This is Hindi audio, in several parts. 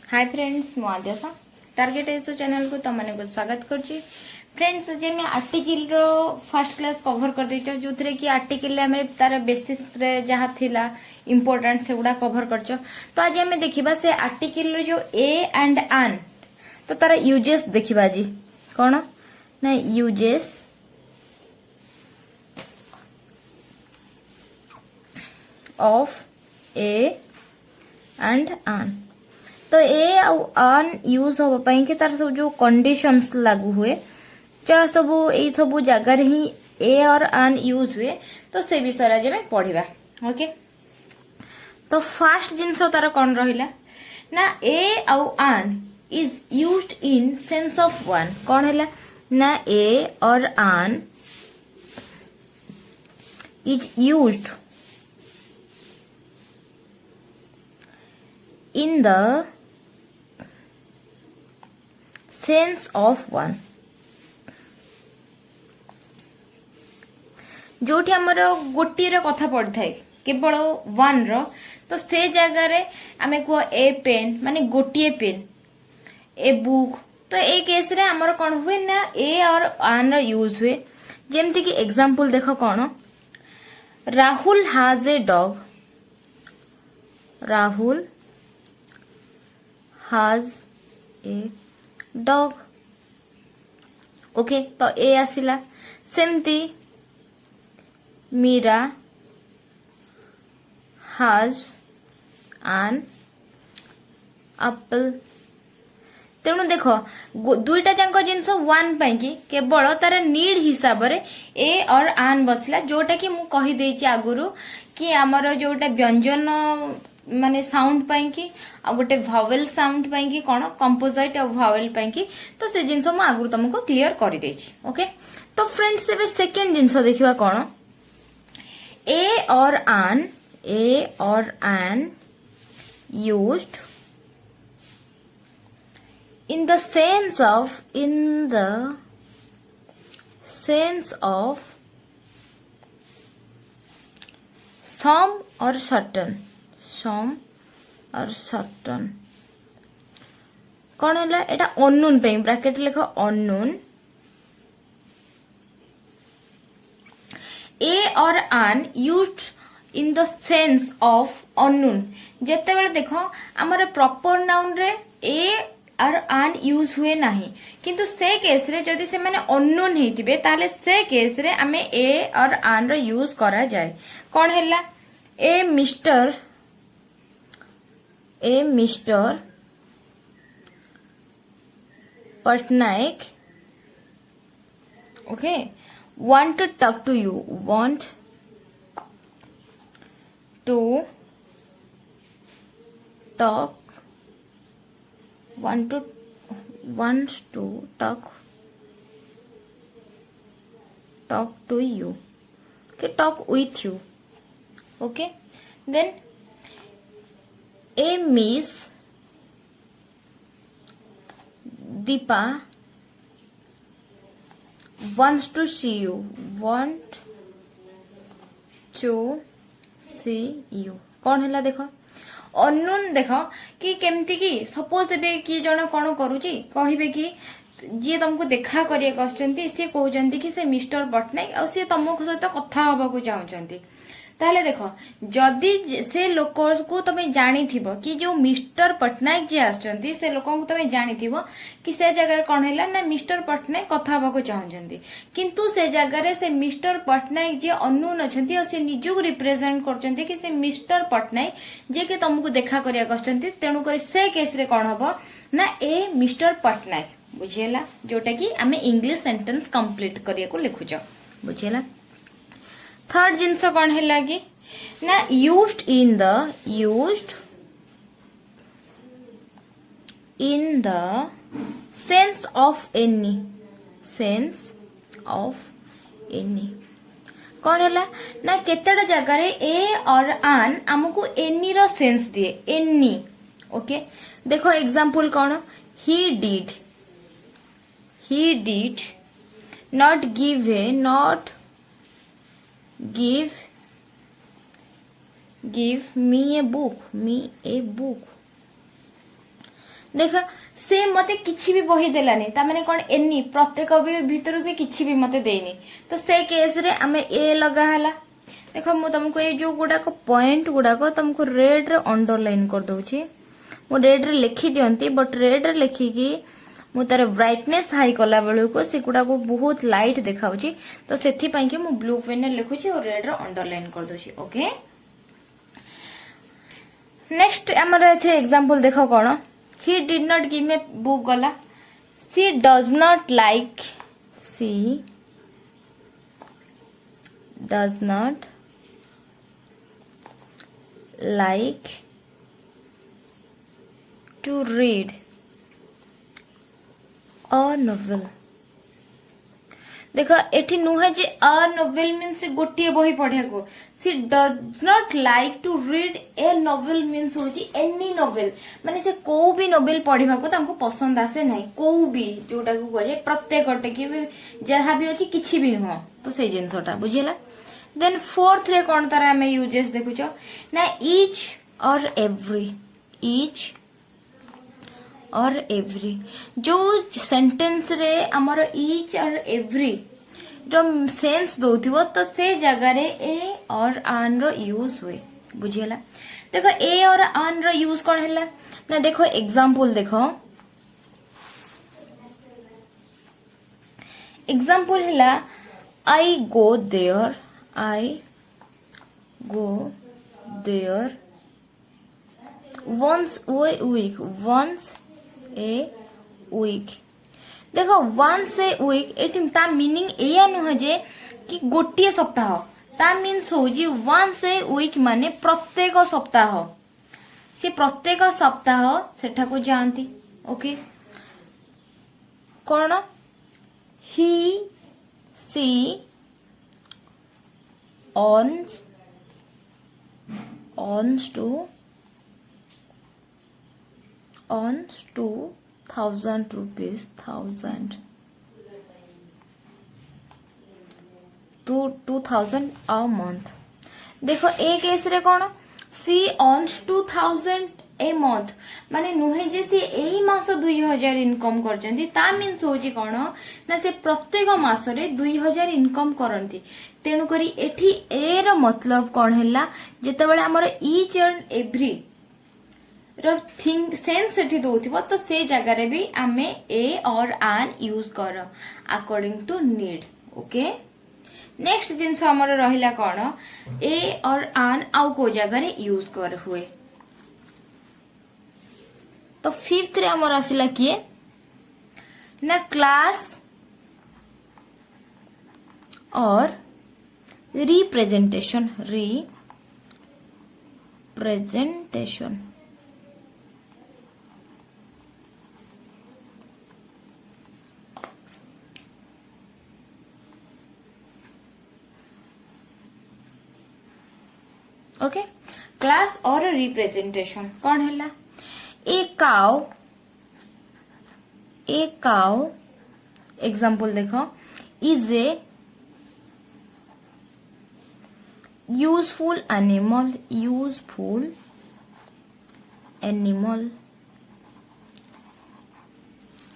हाय फ्रेंड्स मु आद्यासा टार्गेट एसो चैनल को तुम को स्वागत करछि। फ्रेंड्स जे मैं article row first class cover कर देछो जो थरे कि आर्टिकल में तार बेसिक्स रे जहा थिला इंपोर्टेंट से गुडा कवर करछो। तो आज हमें देखिबा से आर्टिकल रो जो ए एंड एन तो तार यूजेस देखिबा जी कोन ना uses of a and an. तो ए आन यूज हो पाई कि तार सब जो कंडीशंस लागू हुए जहाँ सब यही सब जगार ही ए और आन यूज हुए तो से विषय आज में पढ़ा। ओके तो फास्ट जिनस तार कौन रहिला ना ए आउ आन is used in sense of one कौन है ना ए और an is used in the sense of one जोठी हमर गोटी रे कथा पड़ थाए केवल वन रो तो से जगह रे आमे को ए पेन माने गोटी पेन ए बुक तो ए केस रे हमर कोन हुए ना ए और आन रो यूज हुए। जेमति कि एग्जांपल देखो कोन Rahul has a dog Rahul has a dog okay तो ए आसिला सेमती मीरा has an apple। तेणु देख दुईटा जांक जिनस वन पाई कि केवल तार नीड हिसाब रे ए और आन बसला जोटा कि मु कहि देछि आगुरु कि हमर जोटा व्यंजन माने साउंड पाई कि आ गोटे भावेल साउंड पाई कि कोन कंपोजिट और भावेल पाई कि तो से जिंस मु आगुरु तुमको क्लियर करि देछि। ओके तो फ्रेंड्स एबे सेकंड जिंस देखिबा कोन ए और आन used in the sense of some or certain कौन है एटा अननोन पे ब्रैकेट लिखो अननोन ए और आन used in the sense of unknown जेते बेले देखो हमर प्रॉपर नाउन रे ए और आन यूज हुए नहीं किंतु से केस रे जदि से माने अननोन हेतिबे ताले से केस रे हमें ए और आन रो यूज करा जाय। कौन हैला a mister Patnaik okay want to talk to you wants to talk to you okay talk with you okay then a Miss Deepa wants to see you कौन हैला देखो अननोन देखो कि केमती कि सपोज एबे कि जण कोन करूची कहिबे कि जे तुमको देखा करिया कसचंती से कहउचंती कि से मिस्टर पटनायक आ से तुमको सहित कथा हबा को चाहउचंती ताले देखो जदि से लोक को तमे जानी थिबो कि जो मिस्टर पटनायक जे आछंती से लोक को तमे जानी थिबो कि से जगह कोन हैला ना मिस्टर पटनायक कथा हबा को चाहउचंती किंतु से जगह रे से मिस्टर पटनायक जे अननोन अछंती और से निजु को रिप्रेजेंट करचंती कि से मिस्टर पटनायक जे के तुमको देखा करिया कसचंती तेनु करी से केस रे कोन हबो ना ए मिस्टर पटनायक बुझियला जोटा कि हमें इंग्लिश सेंटेंस कंप्लीट करिया को लिखुछ बुझियला। थर्ड जिनस कौन है लगी ना used in the sense of any कौन है ना केतेटा जगह रे ए और आन हमको एनी रो सेंस दिए एनी ओके देखो एग्जांपल कौन he did not give me a book देख से मते किछि भी बही देलानी ता माने कोन एनी प्रत्येक भी भीतर भी किछि भी मते देनी तो से केस रे हमें ए लगा हला देख मु तुमको ये जो गुडा को पॉइंट गुडा को तुमको रेड रे अंडरलाइन कर दउची मु रेड रे लिखि दियंती बट रेड रे लिखि की मु तार ब्राइटनेस हाई कला बेलू को से गुडा को बहुत लाइट देखाउची तो सेथि पई कि मु ब्लू पेन रे लिखुची और रेड रे अंडरलाइन कर दउची ओके नेक्स्ट हमर एथे एग्जांपल देखो कोन he did not give me book gala she does not like to read a novel देखो एठी नुहे जे अ नोवेल मीन्स गोटिए बही पढ़िया को she does not like to read a novel means होची एनी नोवेल माने से को भी नोवेल पढ़िबा को तांको पसंद आसे नाही को भी जोटा को कहे प्रत्येक गोटे की भी जहा भी अछि किछि भी नुह तो से जिंसटा बुझिला देन फोर्थ रे कोन तारा हमें यूजेस देखुचो ना ईच और एवरी जो सेंटेंस रे हमर ईच और एवरी रो सेंस दोथिबो तो से जगह रे ए और आन रो यूज हुए बुझिला देखो ए और आन रो यूज कोन हैला ना देखो एग्जांपल हैला I go there once a week देखो once a week एटी ता मीनिंग एया नुह जे कि गोटिए सप्ताह ता मीन्स होजी once a week माने प्रत्येक सप्ताह से प्रत्येक सप्ताह सेठा को जानती okay cone he she earns 2,000 rupees 2,000 a month देखो ए केस रे कोन सी earns 2,000 ए मंथ माने नुहे जे से एही मास 2,000 इनकम करचंती ता मीन्स होजी कोन ना से प्रत्येक मास रे 2,000 इनकम करंती तेनु करी एठी ए रो मतलब कोन हैला जेते बेले हमर ईच एंड एवरी रो थिंग सेंस एठी दोथिबो तो से जगह रे भी आमे ए और आन यूज कर according to need okay next जिंस हमर रहिला कोन ए और आन आउ को जगह रे यूज कर हुए तो फिफ्थ रे हमर आसिला किए ना क्लास और रिप्रेजेंटेशन ओके क्लास और रिप्रेजेंटेशन कौन हैला ए काउ एग्जांपल देखो इज ए यूजफुल एनिमल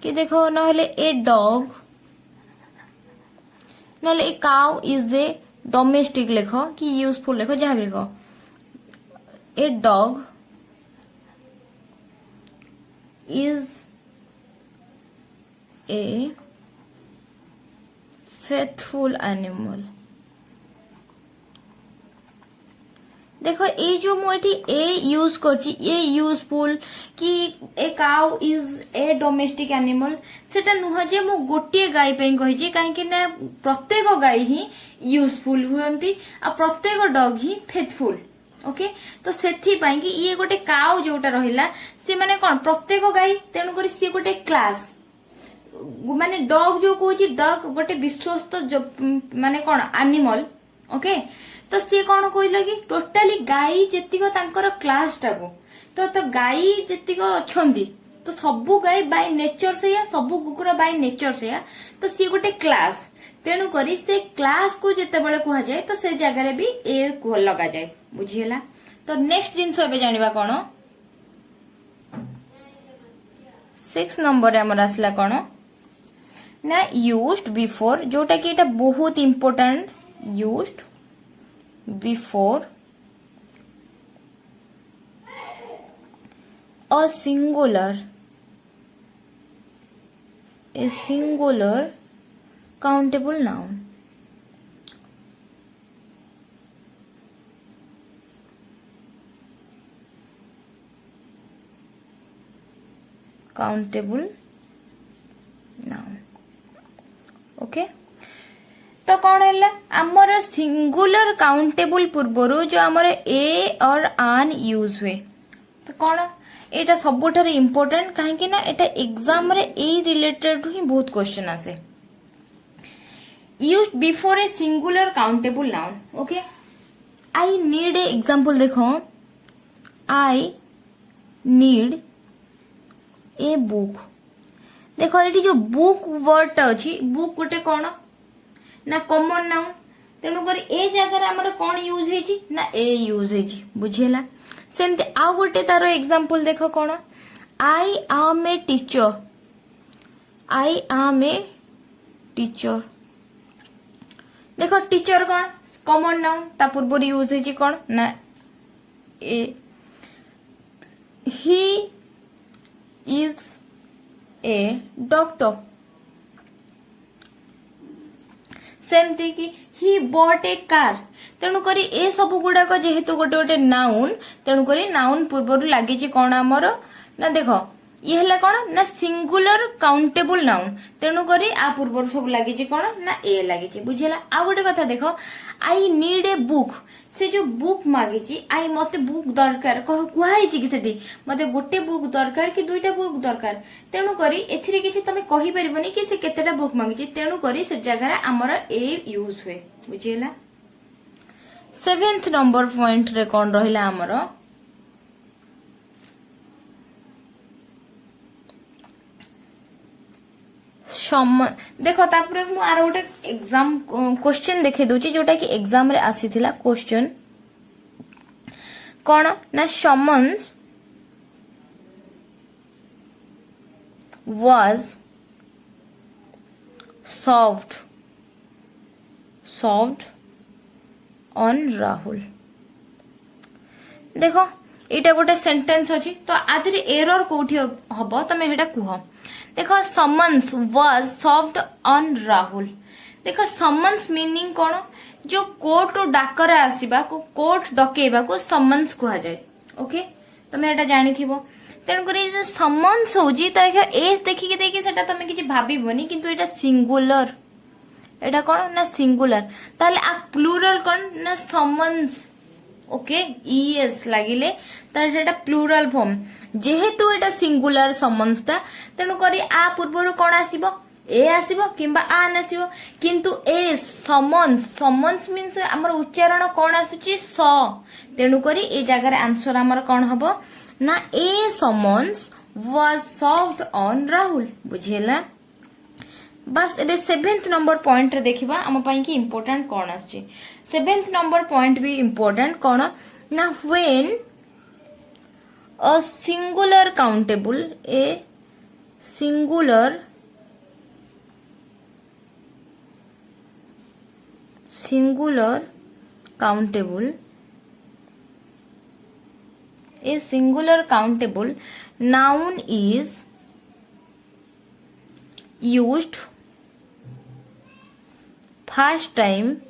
कि देखो नहले ए डॉग नहले a cow is a domestic लेखो कि यूजफुल लेखो जहां भी लेखो a dog is a faithful animal देखो ए जो मुठी ए यूज करची ए यूजफुल कि ए cow is a domestic animal सेटा नुह जे मु गोटे गाय पे कहि काहे कि ना प्रत्येक गाय ही यूजफुल हुयंती आ प्रत्येक डॉग ही फेथफुल ओके तो सेथि पाई कि ये गोटे काउ जोटा रहिला से माने कोन प्रत्येक गाय तेनु करी से गोटे क्लास माने डॉग जो कोची डॉग गोटे विश्वस्त माने कोन एनिमल ओके तो से कोन कहला कि टोटली गाय जेतिको तांकर क्लास टाको तो गाय जेतिको अछंती तो सबु गाय बाय नेचर से या सबु कुकुर बाय नेचर से या तो से गोटे क्लास तेनु करी से क्लास को जेते बेले कुहा जाय तो से जगह रे भी ए को लगा जाय बुझियला तो नेक्स्ट जिंस एबे जानिबा कोन 6 नंबर आमर आसला कौन ना यूज्ड बिफोर जोटा कि एटा बहुत important used before a singular countable noun countable noun okay तो कौन है आमर सिंगुलर काउंटेबल पूर्वर जो आमर ए और आन यूज हुए तो कौन एटा सबुठार इम्पोर्टेंट कहीं ना एटा एग्जाम रे ए रिलेटेड ही बहुत क्वेश्चन आसे used before a singular countable noun okay I need a example देखो आई नीड ए बुक देखो ये जो बुक वर्ड अच्छी बुक गोटे कौन ना कॉमन नाउन तेणुकर ए जगह आमर कौन यूज है ना ए यूज है बुझेला सेमती आउ गोटे तार एग्जांपल देख कौन आई आम ए टीचर आई आम ए टीचर देख टीचर कौन कॉमन नाउन ता पूर्व यूज है कौन ना ए ही इज ए डॉक्टर सेमती कि ही बॉट ए कार तेणुक ए सब गुड़ाक जेहेतु गोटे गोटे नाउन तेणुक नाउन पूर्व लगे कौन आमर ना देख ये है कौन ना सिंगुलर काउंटेबल नाउन तेणुक आ पूर्व सब लगे कौन ना ए लगे बुझेगा आ गोटे कथा देख आई नीड ए बुक से जो बुक मागिची आई मते बुक दरकार कहुई कि सेठी मते गोटे बुक दरकार कि दुईटा बुक दरकार तेणु करी एथिरे किछि तमे कहि परिबनी कि से केतेटा बुक मागिची तेणु करी से जगह हमर ए यूज हुए बुझिला 7th नंबर पॉइंट रे कोन रहिला हमर देखो तापर मु आर गोटे एग्जाम क्वेश्चन देखे दूची जोटा कि एग्जाम रे आसीथिला क्वेश्चन कौन ना summons was solved on Rahul देखो एटा गोटे सेंटेंस अछि तो आधरे एरर कोठी हबो तमे हेटा कुह देखो summons was served on Rahul देखो समन्स मीनिंग कौन जो कोर्ट डाकर आसवा को कोर्ट डकेबा को समन्स कहा जाए ओके तमे एटा जानि थिबो तेणुक जो समन्स होजी एज देखिकी देखिए सेटा तमे किछि भाबिबोनी किंतु एटा सिंगुलर एटा कौन ना सिंगुलर ताले आ प्लूरल कौन ना समन्स ओके ईएस लागिले तार सेटा प्लूरल फॉर्म जेहेतु एटा सिंगुलर समन्सटा तेणु करी आ पूर्वरु कोन आसीबो ए आसीबो किंबा आन आसीबो किंतु ए समन्स मीन्स हमर उच्चारण कोन आसुची स तेणु करी ए जगह रे आंसर हमर कोन हबो ना a summons was served on Rahul बुझेला बस एबे 7th नंबर पॉइंट रे देखिबा हम पई की इंपोर्टेंट कोन आछी 7th नंबर पॉइंट भी इंपोर्टेंट कोन ना when a singular countable countable noun is used first time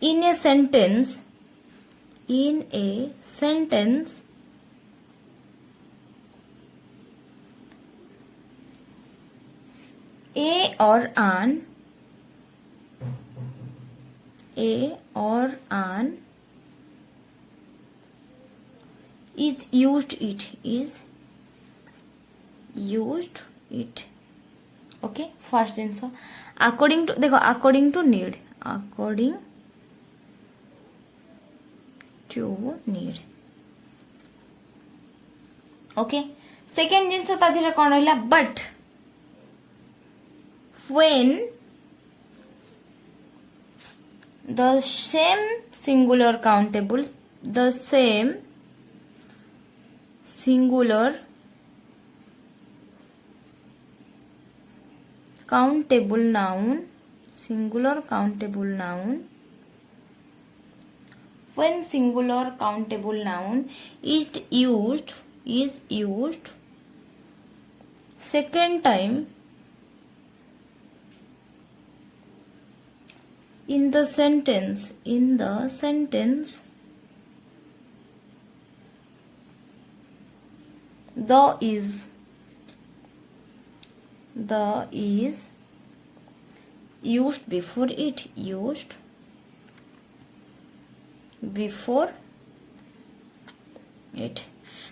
in a sentence a or an is used it okay first answer according to देखो according to need okay second जिंस ता धीरे कोन रहला but when the same singular countable the same singular countable noun, singular countable noun, when singular countable noun is used second time in the sentence, the is used before it,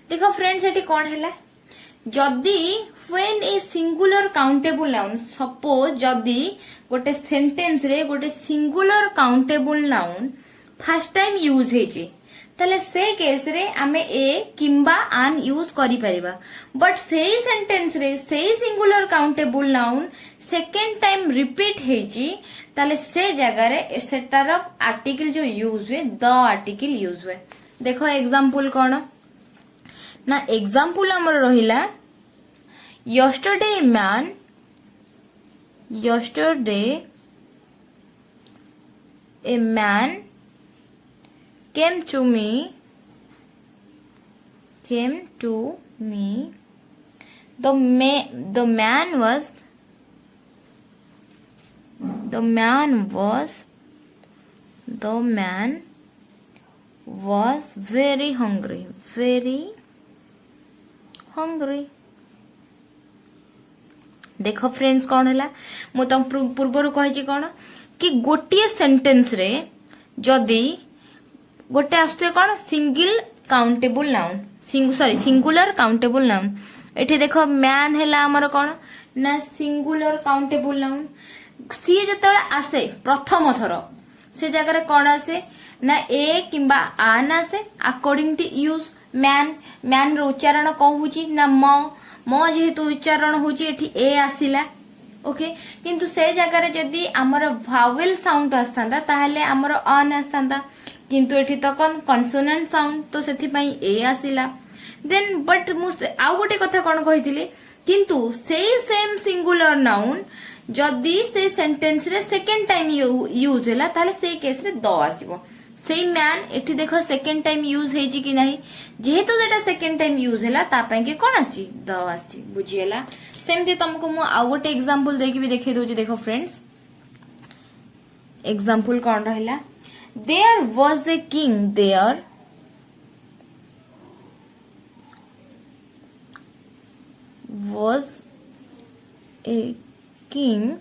देखो फ्रेंड्स एटी कौन है जदि when a singular countable noun suppose जदि गोटे सेंटेंस रे गोटे singular countable noun first time use हेची ताले से केस रे आमे ए किंबा आन यूज करि परिबा बट सेही सेंटेंस रे सेही singular countable noun second time repeat हेची ताले से जगह रे सेटार आर्टिकल जो यूज हुए द आर्टिकल यूज हुए देखो एग्जांपल कौन ना एग्जांपल हमर रहिला yesterday a man came to me the man was very hungry देखो फ्रेंड्स कौन है मु तुम पूर्वर कही कौन कि गोटे सेंटेंस रे जदि गोटे आसुए कौन single countable noun singular countable noun एठी देखो मैन है आमर कौन ना सिंगुलर काउंटेबल नाउन सी जो आसे प्रथम थर से जगह कौन आसे ना ए किंबा आन आसे अकॉर्डिंग टू यूज मैन रो उच्चारण कौन होची ना म जेहेतु उच्चारण होची एठी ए आसिला ओके किंतु से जगह जदि आमर भावेल साउंड आस्तांदा ताहले आमर अन आस्तांदा किंतु एठी तो कन्सोनेंट साउंड तो सेथि पई ए आसिला देन बट मु आउ गोटे कथा कोन कहिथिले किंतु सेही सेम सिंगुलर नाउन जदि से सेंटेंस रे सेकंड टाइम यूज होला ताहले से केस रे द आसीबो सेही मैन एठी देखो सेकंड टाइम यूज हेजी कि नाही जेहेतु जेटा सेकंड टाइम यूज होला ता पई के कोन आसी द आसी बुझियला सेमती तुमको मु आउ गोटे एग्जांपल देकी भी देखे दोची देखो फ्रेंड्स एग्जांपल कोन रहला there was a king there was a king.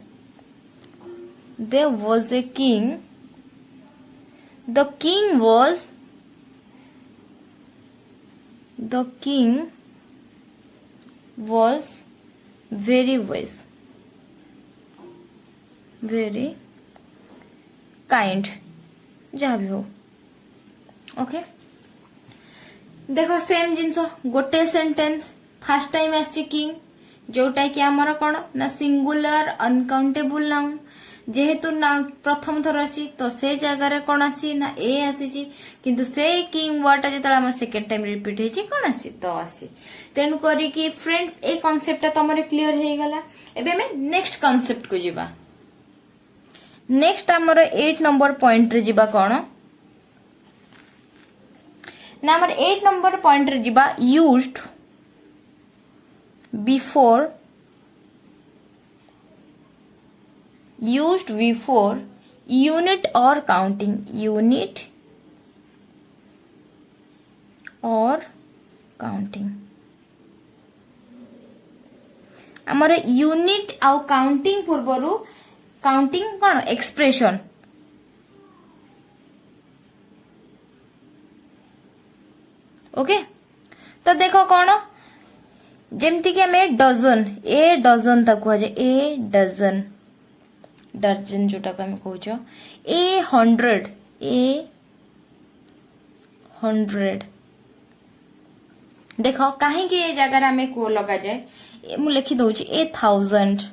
There was a king. The king was very wise, very kind. जहाँ भी हो ओके देखो सेम जिनस गोटे सेंटेंस फर्स्ट टाइम आसी किंग जोटा कि आमर कौन ना सिंगुलर अनकाउंटेबल नाउन जेहेतु ना प्रथम थर आसी तो से जगह कौन आसी ना ए आसी किंतु से किंग वर्ड जो सेकेंड टाइम रिपीट होती कौन आसी तो आसी तेणु करी फ्रेंड्स ए कॉन्सेप्ट तुम क्लियर हो गला एबे हमें नेक्स्ट कॉन्सेप्ट को जीवा नेक्स्ट आमर 8 नंबर पॉइंट रे जीवा कौन ना आमर 8 नंबर पॉइंट रे जीवा used before unit or counting आमर यूनिट आउ काउंटिंग पूर्वरु काउंटिंग कौन एक्सप्रेशन ओके तो देखो कौन जेमती कि हमें डजन ए डजन तक हुआ जाए ए डजन डजन जोटा को हमें कहूछ ए हंड्रेड देखो कहीं ये जगह हमें को लगा जाए मु लिखी दउची ए 1000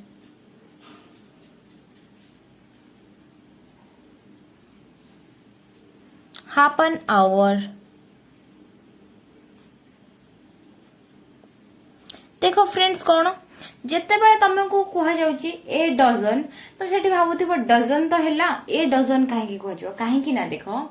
हाफ एन आवर देखो फ्रेंड्स कौन जिते बड़े तुमको कह जाउची ए डजन तो सेठी भाबुथिबो डजन तो हैला ए डजन काहे कहजो काहे ना देखो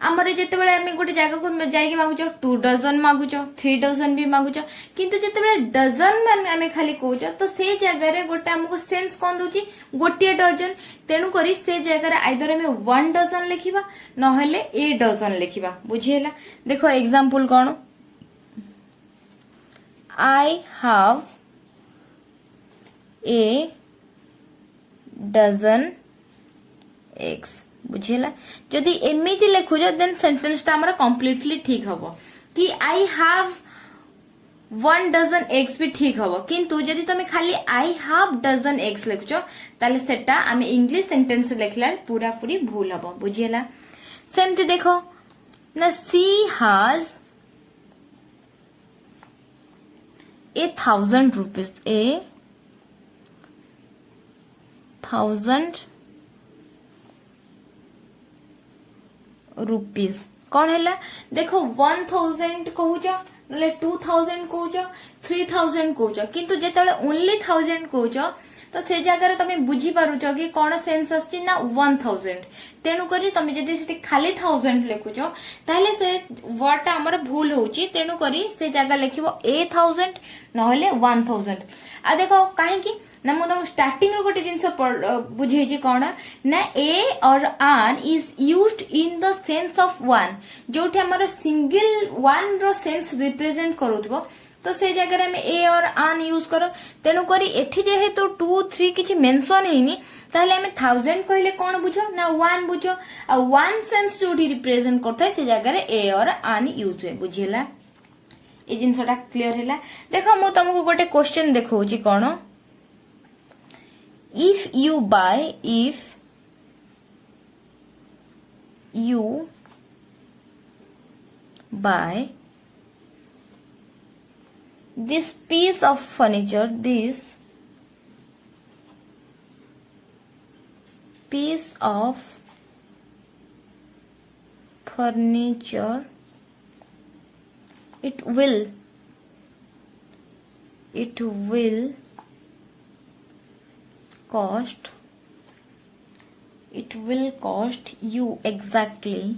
आमर जिते बड़े आम गोटे जगह को जाइए मागुच 2 डजन मागुच 3 डजन भी मागुच किंतु जिते बड़े डजन आम खाली कहूच तो से जगह गोटे आमको सेंस कौन दउची गोटे डजन तेणु करी से जगह आइदर आम 1 डजन लिखिबा नहले ए डजन लिखिबा बुझिहेला देखो एग्जांपल कौन I have a dozen eggs बुझेला जदि एमिति लिखुज देन सेंटेंस टा हमर कंप्लीटली ठीक हबो कि आई हैव 1 डजन एग्स भी ठीक हबो किंतु जदि तमे खाली आई हैव डजन एग्स लिखुछ ताले सेटा आमे इंग्लिश सेंटेंस लिखला पूरा पूरी भूल हबो बुझेला सेमति देखो ना सी हैज 1,000 rupees 1,000 रुपीज कौन है देखो 1000 कहूच ना 2000 कहूच 3000 कहूच किंतु जेतले ओनली 1000 कहूच तो से जगह तुम बुझी पारुच कि कौन सेंस आछि ना 1000 तेणु करी तुम जदि सेठी खाली 1000 लिखुच ताले से वर्ड हमर भूल होउची तेणु करी से जगह लिखिबो 8000 नहले 1000 आ देखो काहे कि ना मु तुम स्टार्टिंग रो गोटे जिंस बुझेजी कौन ना ए और an is used in the sense of one जोठी हमर सिंगल वन रो सेंस रिप्रेजेंट करूथबो तो से जगह में ए और आन यूज करो तेणु करी एठी जेहेतु 2 3 किछि मेंशन हेनी ताहले हमें 1000 कहले कौन बुझो ना 1 बुझो आ 1 सेंस जोठी रिप्रेजेंट करथाय से जगह ए और आन यूज हुए बुझिला ए जिनसटा क्लियर हैला देखो मु तुमको गोटे क्वेश्चन देखौची कोन if you buy this piece of furniture it will cost you exactly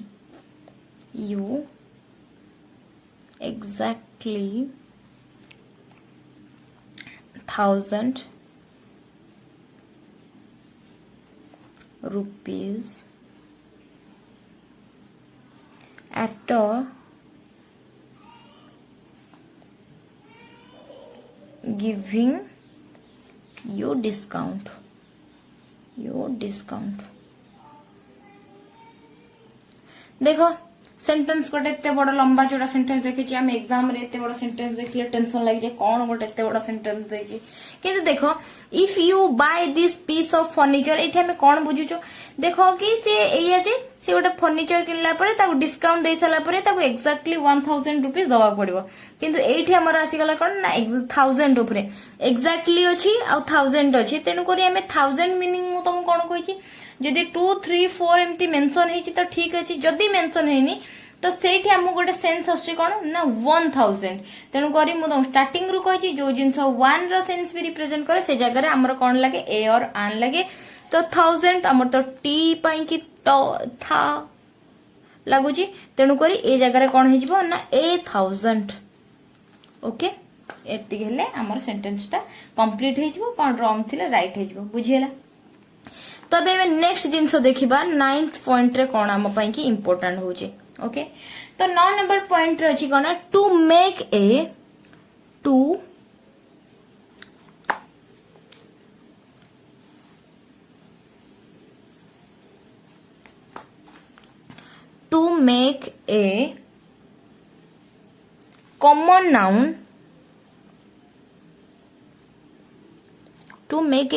1,000 rupees after giving you discount देखो सेंटेंस गोटे एते बड़ लंबा चौड़ा सेंटेंस देखिछि हम एग्जाम रे एते बड़ सेंटेंस देखले टेंशन लागि जे कोन गोटे एते बड़ सेंटेंस देछि किंतु देखो if you buy this piece of furniture एठी हम कोन बुझुचो देखो कि से एया जे से गोटे फर्नीचर किनला परे ताको डिस्काउंट दे साला परे ताको एक्जेक्टली 1000 रुपीस दवा पड़िबो किंतु एठी हमर आसी गला कोन ना 1000 ऊपरे एक्जेक्टली अछि आ 1000 अछि तेनु करी हम 1000 मीनिंग मु तुम कोन कहिछि जदि 2 3 4 एमती मेंशन हेछि तो ठीक अछि जदि मेंशन हेनी तो सेठी हमु गोटे सेंस आछि कोन ना 1000 तेनु करी मु तुम स्टार्टिंग रु कहिछि जो जिंस 1 रो सेंस भी रिप्रेजेंट करे से जगह रे हमर कोन लागे ए और आन लागे तो 1000 हमर तो टी पई कि तो था लागुची तेनु करी ए जगह रे कोन हेजिबो ना 8000 ओके एति हेले हमर सेंटेंस टा कंप्लीट हेजिबो कोन रॉन्ग थिले राइट हेजिबो बुझियला तबे में नेक्स्ट जिंस देखिबा 9th पॉइंट रे कोन हम पई कि इंपोर्टेंट होचे ओके तो 9 नंबर पॉइंट रे अछि कोन to make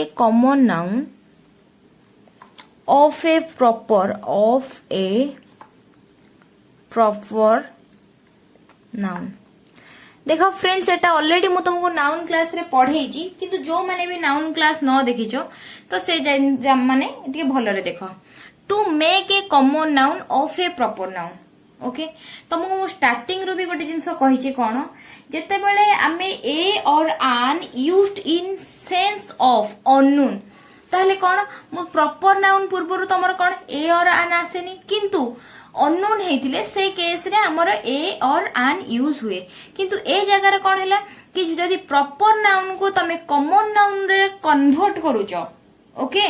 a common noun of a proper noun देखो फ्रेंड्स एटा ऑलरेडी मु तुमको नाउन क्लास रे पढ़ाई छी किंतु जो माने भी नाउन क्लास न देखिछो तो से माने टिके भलो रे देखो to make a common noun of a proper noun okay तुमको मु स्टार्टिंग रू भी गोटे जिनस कही कौन जिते बड़े आमे ए और आन used in sense of unknown ताहले कौन मु प्रॉपर नाउन पूर्व तुमर कौन ए और आन आसेनी किंतु अननोन हेतिले से केस रे हमर ए और आन यूज हुए किंतु ए जगह रे कौन हैला कि जदि प्रॉपर नाउन को तमे कॉमन नाउन रे कन्वर्ट करूचो ओके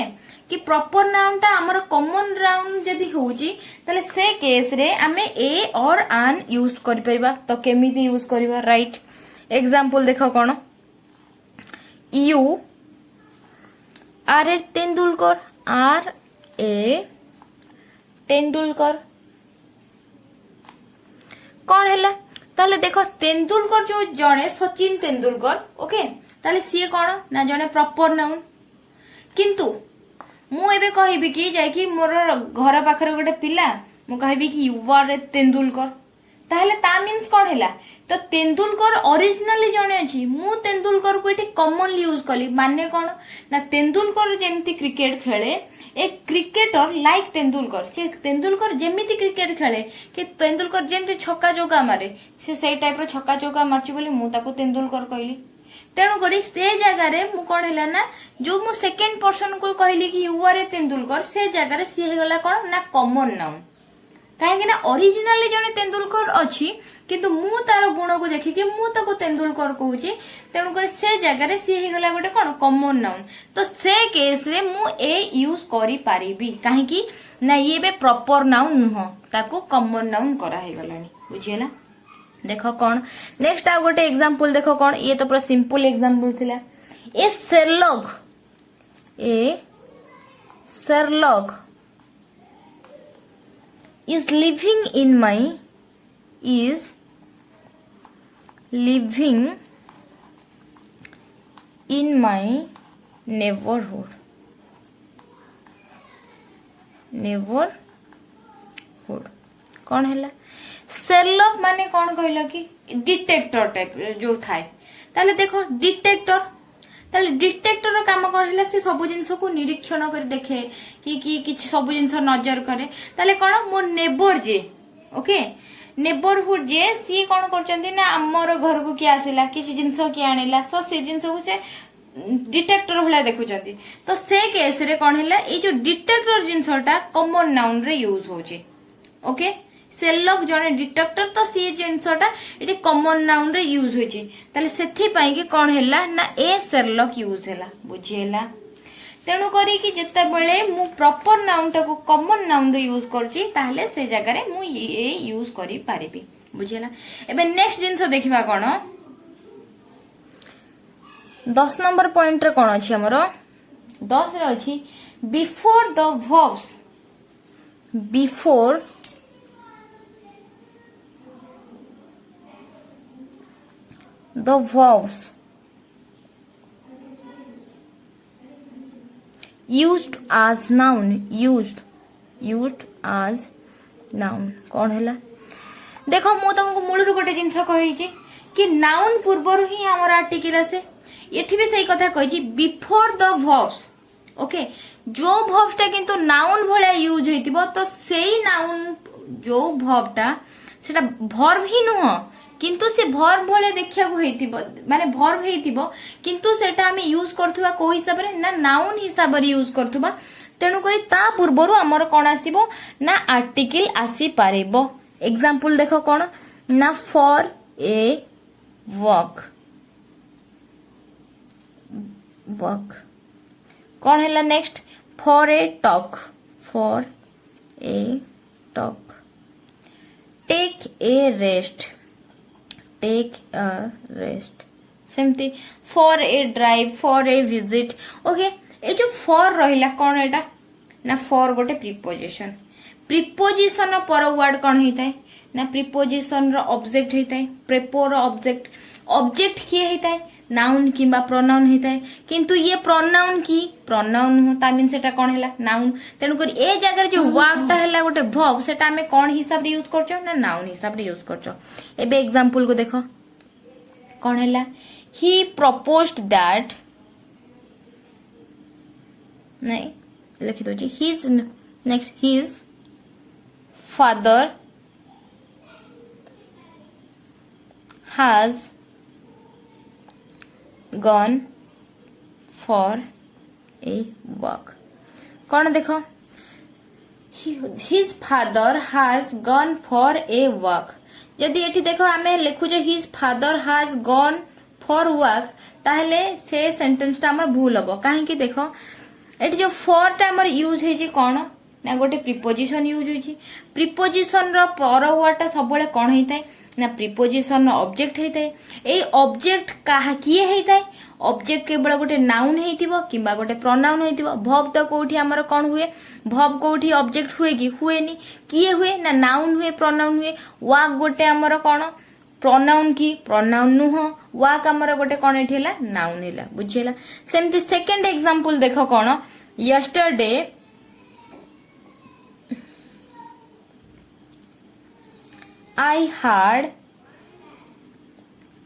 कि प्रॉपर नाउन टा हमर कॉमन नाउन जदि होउची तले से केस रे आमे ए और आन यूज करि परिबा तो केमिति यूज करिबा राइट एग्जांपल देखो कोन you are a Tendulkar are a Tendulkar कौन हैला ताले देखो तेंदुलकर जो जने सचिन तेंदुलकर ओके ताले सी कौन ना जने प्रॉपर नाउन किंतु मु एबे कहबी कि जाय कि मोर घर पाखरे गोटे पिला मु कहबी कि यू आर ए तेंदुलकर ताहले ता मीन्स कौन हैला तो तेंदुलकर ओरिजिनली जने अछि मु तेंदुलकर को एठी कॉमनली यूज कली माने कौन ना तेंदुलकर जेमती क्रिकेट खेले एक क्रिकेटर लाइक तेंदुलकर से तेंदुलकर जेमिति क्रिकेट खेले कि तेंदुलकर जेमती छक्का चौका मारे से टाइप रो छक्का चौका मारची बोली मु ताको तेंदुलकर कहली तेणु करी से जगह रे मु कोन हैला ना जो मु सेकंड पर्सन को कहली कि यू आर ए तेंदुलकर से जगह रे सी हेगला कोन ना कॉमन नाउन काहे ना ओरिजिनली जने तेंदुलकर अछि किंतु मु तार गुण को देखि कि मु ताको तेंदुलकर कहूची तेणु कर से जगह रे सी हेगला गोटे कोन कॉमन नाउन तो से केस रे मु ए यूज करि पारिबी काहे कि ना ये बे प्रॉपर नाउन नुह ताको कॉमन नाउन करा हे गलानी बुझियला देखो कौन नेक्स्ट आ गोटे एग्जांपल देखो कौन ये तो पूरा सिंपल एग्जांपल थिला ए Sherlock is living in my neighborhood कौन हैला शेरलॉक माने कौन कहला कि डिटेक्टर टाइप जो थाए ताले देखो डिटेक्टर ताले डिटेक्टर रो काम कौन हैला से सब जिंस को निरीक्षण कर देखे कि किछ सब जिंस नजर करे ताले कौन मो नेबर जे ओके नेबरहुड जे सी कौन करचंती ना हमर घर को किया आसिला किछ जिंस कि आनिला सो से जिंस को से डिटेक्टर भला देखुचंती तो से केस रे कौन हैला ए जो डिटेक्टर जिंसटा कॉमन नाउन रे यूज होचे ओके शेरलॉक जने डिटेक्टर तो सी जिंसटा एटी कॉमन नाउन रे यूज होची ताले सेथि पई कि कोन हैला ना ए शेरलॉक यूज हैला बुझियला तेणु करी कि जत्ता बेले मु प्रॉपर नाउन टा को कॉमन नाउन रे यूज करची ताहले से जगह रे मु ए यूज करि पारिबी बुझियला एबे नेक्स्ट जिंस देखिबा कोन 10 नंबर पॉइंट रे कोन अछि हमरो 10 रे अछि before the verbs before the verbs used as noun used as noun कौन हैला देखो मु तुमको मूलरू गोटे जिंस कहि कि नाउन पूर्वर ही हमर आर्टिकल आसे एठी भी सही कथा कहि बिफोर द verbs ओके जो verbs टा किंतु नाउन भले यूज होइतिबो तो सेही नाउन जो verb टा सेटा verb ही नुह किंतु से भर्ब भले देखिया को हेतिबो माने भर्ब हेतिबो किंतु सेटा हमें यूज करथुवा को हिसाब रे ना नाउन हिसाब रे यूज करथुवा तेनु करी ता पूर्वरु हमर कोन आसीबो ना आर्टिकल आसी पारेबो एग्जांपल देखो कोन ना फॉर ए वर्क कोन हैला next for a talk take a rest सेमती for a drive for a visit okay a जो फॉर रहिला कोन एटा ना फॉर गोटे प्रीपोजिशन पर वर्ड कोन हेताय ना प्रीपोजिशन रो ऑब्जेक्ट हेताय प्रेपोर ऑब्जेक्ट किए हेताय नाउन किबा प्रोनाउन हेताय किंतु ये प्रोनाउन हो ता मीन सेटा कोन हैला नाउन तेनु कर ए जगह जो वर्ब ता हैला गोटे वर्ब सेटा हमें कोन हिसाब रे यूज करछो ना नाउन हिसाब रे यूज करछो एबे एग्जांपल को देखो कोन हैला ही प्रपोज्ड दैट नहीं लिखि दो जी his next his father has gone for a walk. कौन देखो, his father has gone for a walk. यदि एठी देखो आमे लिखुजे his father has gone for walk, ताहले से सेंटेंस टा हमर भूल हबो. काहे कि देखो एठी जो for टा हमर यूज हेजी कोन ना गोटे प्रीपोजिशन यूज होची. प्रीपोजिशन रो पर वर्ड टा सबले कोन हेइताय ना प्रीपोजिशन रो ऑब्जेक्ट हेइताय. ए ऑब्जेक्ट काहा किए हेइताय, ऑब्जेक्ट केवल गोटे नाउन हेइतिबो किबा गोटे प्रोनाउन हेइतिबो. भर्ब तो कोठी हमर कोन हुए, भर्ब कोठी ऑब्जेक्ट हुए कि हुएनी, किए हुए ना नाउन हुए प्रोनाउन हुए. वाक गोटे हमर कोन प्रोनाउन की प्रोनाउन नुह, वाक हमर गोटे कोन एठी हला नाउन हला. बुझियला. सेमति सेकंड एग्जांपल देखो कोन, yesterday I had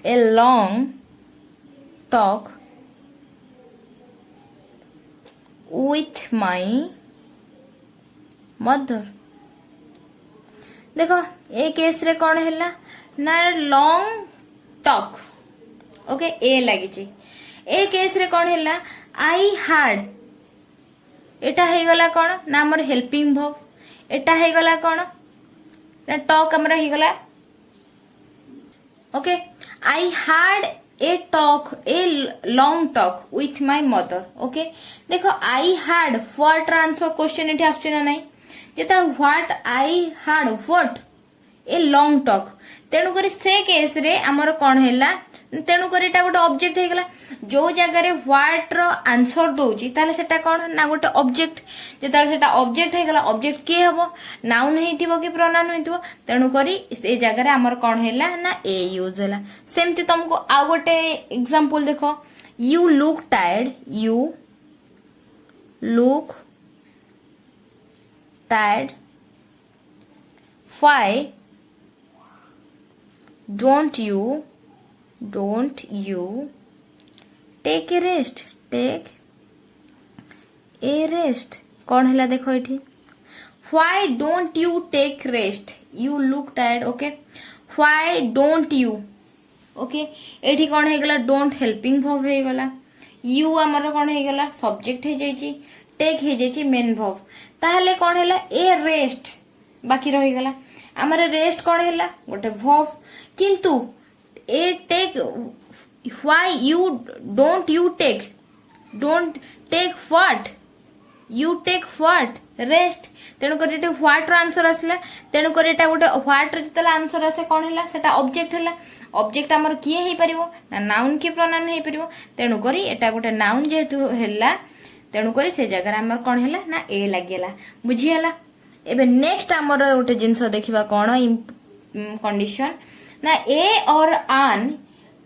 a long talk with my mother. देखो ए केस रे कौन हैला ना लॉन्ग टॉक. ओके ए लगी ची. ए केस रे कौन हैला आई हैड, एटा हे गला कौन ना हमर हेल्पिंग वर्ब. एटा हे गला कौन ना टॉक हमरा ही गला. Okay I had a talk, a long talk with my mother. Okay देखो I had what answer question एठी आछे ना नाही. जेता what I had what a long talk, तेणु करी से केस रे हमर कोन हैला, तेणु करी एटा गोटे ऑब्जेक्ट हे गला. जो जगह रे व्हाट रो आंसर दोची ताले सेटा कोन ना गोटे ऑब्जेक्ट. जेता सेटा ऑब्जेक्ट हे गला, ऑब्जेक्ट के हबो नाउन हेतिबो कि प्रोनाउन हेतिबो. तेणु करी ए जगह रे हमर कोन हैला ना ए यूज हैला. सेमति तुमको आ गोटे एग्जांपल देखो, you look tired, you look tired, why don't you take a rest, take a rest. कौन हैला देखो एठी, why don't you take rest, you look tired. Okay why don't you, okay एठी कौन हे गला don't helping verb हे गला. you हमर कौन हे गला सब्जेक्ट हे जाईची, take हे जाईची मेन verb. ताहले कौन हैला ए रेस्ट बाकी रही गला. हमर रेस्ट कौन हैला गोटे verb, किंतु a take why you don't you take, don't take what you take what rest. तेणु कर एटे व्हाट रो आंसर आसला. तेणु कर एटा गोटे व्हाट रो जतला आंसर आसे कोन हैला सेटा ऑब्जेक्ट हैला. ऑब्जेक्ट हमर किए हे परिबो ना नाउन के प्रोनाउन हे परिबो. तेणु करी एटा गोटे नाउन जेतु हैला, तेणु करी से जगह हमर कोन हैला ना ए लागेला. बुझी हैला. एबे नेक्स्ट हमर गोटे जिंस देखिबा कोन कंडीशन ना ए और आन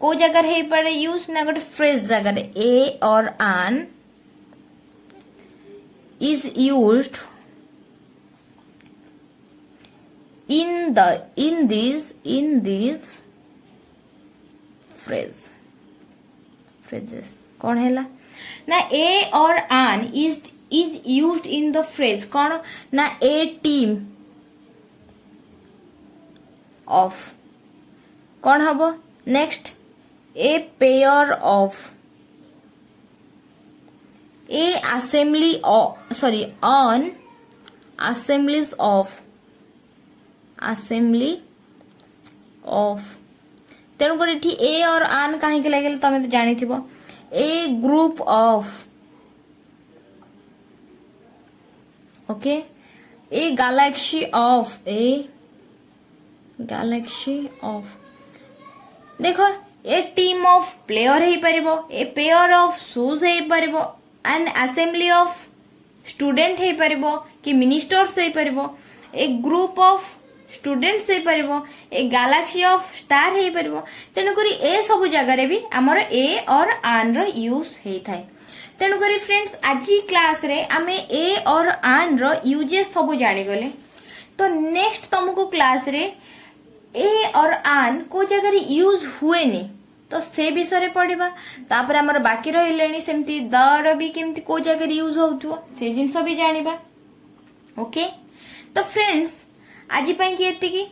को जगह हे पड़े यूज ना गोटे फ्रेज जगह ए और an is used in these phrases. कौन हैला ना ए और an is used in the phrase कौन ना ए टीम ऑफ कौन हबो next A pair of A assembly sorry on assemblies of तेणु कर ए और आन कहीं लगे तमें तो जानी थी a group of okay a galaxy of देखो ए टीम ऑफ प्लेयर हे परिबो ए पेयर ऑफ शूज हे परिबो एन असेंबली ऑफ स्टूडेंट हे परिबो कि मिनिस्टर्स हे परिबो ए ग्रुप ऑफ स्टूडेंट्स हे परिबो ए गैलेक्सी ऑफ स्टार हे परिबो तेणु करी ए सब जगह भी हमर ए और आन रो यूज हे थाए तेणु करी फ्रेंड्स आज क्लास रे आमे ए और आन रो यूजेस सब जानी गले तो नेक्स्ट तुमको क्लास रे ए और आन को जगह रे यूज हुए नी तो से विषय रे पढ़िबा तापर हमर बाकी रहिलेनी सेमती द रो भी केमती को जगह रे यूज होउथो से जिंस भी जानिबा ओके तो फ्रेंड्स आज पई कि एति की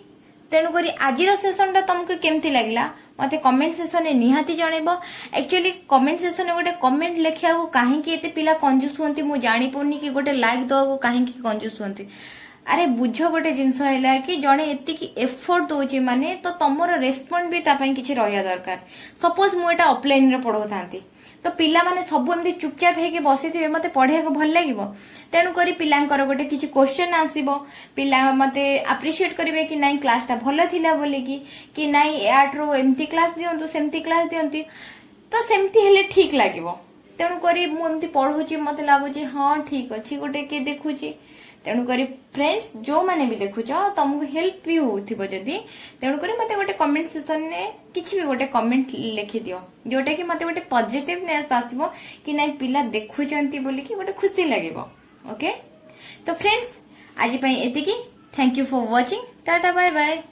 तेणुकरी आज सेसन तुमको केमती लगला मते कमेंट सेक्शन में निहाती जनइब। एक्चुअली कमेंट सेक्शन में गोटे कमेंट लिखा कहीं एते पिला कंजूस हुंती मु जानी पड़नी कि गोटे लाइक दवा कहीं कंजूस हुंती। अरे बुझ गोटे जिनस है कि जड़े एतिकी एफर्ट दौची माने तो तुमर रेस्पॉन्ड भी तापाई किछि रहिया दरकार। सपोज मु एटा ऑफलाइन रे पढ़ो थांती तो पिला माने सब एमती चुपचाप होके बसी मते पढ़े को भल लगिवो। तेणु करी पिलांकर गोटे किछि क्वेश्चन आसीबो पिला मते अप्रिशिएट करिवे कि नाइ क्लासटा भल थिला बोली कि नाइ याट्रो एमती क्लास दियंतु सेमती क्लास दियंती तो सेमती हेले ठीक लागिवो। तेणु करी मु एमती पढ़ुची मते लागुची हां ठीक अछि गोटे के देखुची। तेणुकरी फ्रेंड्स जो माने भी देखुच तुमको हेल्प भी होथिबो जदी तेणुकरी मते गोटे कमेंट सेक्शन में किछि भी गोटे कमेंट लिखि दियो जोटा कि मते गोटे पॉजिटिवनेस आसीबो कि नाइ पिला देखुचंती बोली कि गोटे खुशी लागिबो। ओके तो फ्रेंड्स आज पई एतिकी। Thank you for watching. Tata bye bye.